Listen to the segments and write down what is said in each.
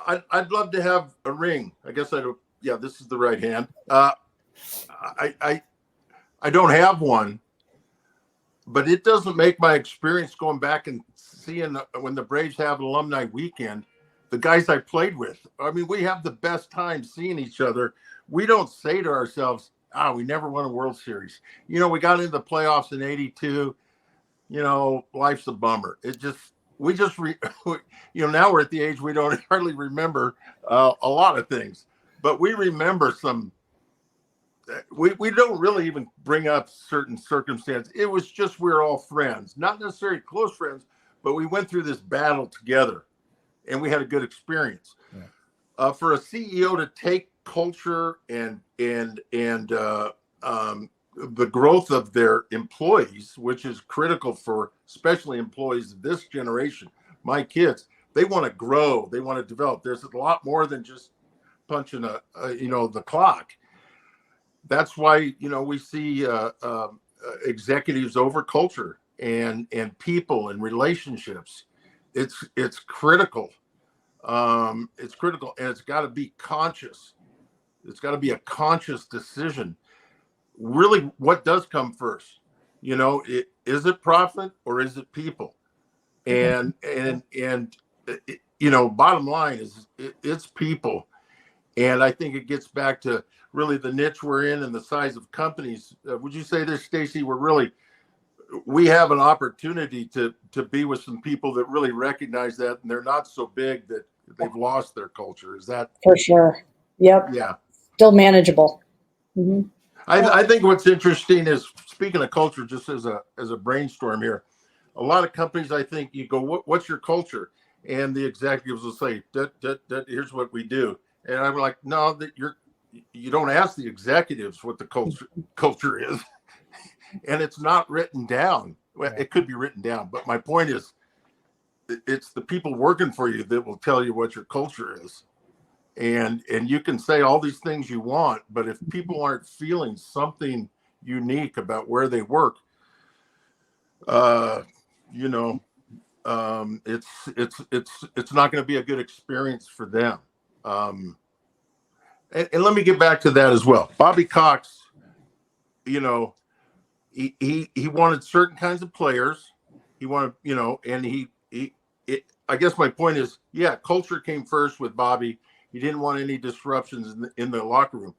I'd love to have a ring. I guess I don't. Yeah, this is the right hand. I, I I don't have one, but it doesn't make my experience going back and seeing when the Braves have an alumni weekend, the guys I played with. I mean, we have the best time seeing each other. We don't say to ourselves, we never won a World Series. We got into the playoffs in '82. Life's a bummer. We just, now we're at the age we don't hardly remember a lot of things, but we remember some. We don't really even bring up certain circumstances. It was just we're all friends, not necessarily close friends, but we went through this battle together, and we had a good experience. Yeah. For a CEO to take culture and the growth of their employees, which is critical for especially employees of this generation, my kids, they want to grow, they want to develop. There's a lot more than just punching the clock. That's why we see executives over culture and people and relationships. It's critical. It's critical, and it's got to be conscious. It's got to be a conscious decision. Really, what does come first? Is it profit or is it people? And bottom line is it's people. And I think it gets back to really the niche we're in and the size of companies. Would you say this, Stacy? We have an opportunity to be with some people that really recognize that, and they're not so big that they've lost their culture. Is that for sure? Yep. Yeah. Still manageable. Mm-hmm. I think what's interesting is, speaking of culture, just as a brainstorm here, a lot of companies, I think you go, what's your culture? And the executives will say, here's what we do. And I'm like, no, you don't ask the executives what the culture is, and it's not written down. Well, it could be written down, but my point is, it's the people working for you that will tell you what your culture is. And you can say all these things you want, but if people aren't feeling something unique about where they work, it's not going to be a good experience for them. And let me get back to that as well. Bobby Cox, he wanted certain kinds of players. He wanted, and I guess my point is, culture came first with Bobby. He didn't want any disruptions in the locker room.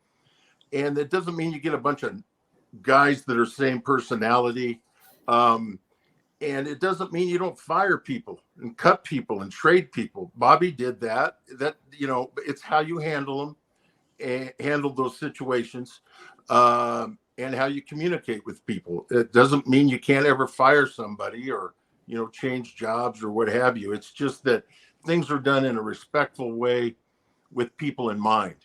And it doesn't mean you get a bunch of guys that are same personality. And it doesn't mean you don't fire people and cut people and trade people. Bobby did that. It's how you handle them and handle those situations, and how you communicate with people. It doesn't mean you can't ever fire somebody or, change jobs or what have you. It's just that things are done in a respectful way with people in mind.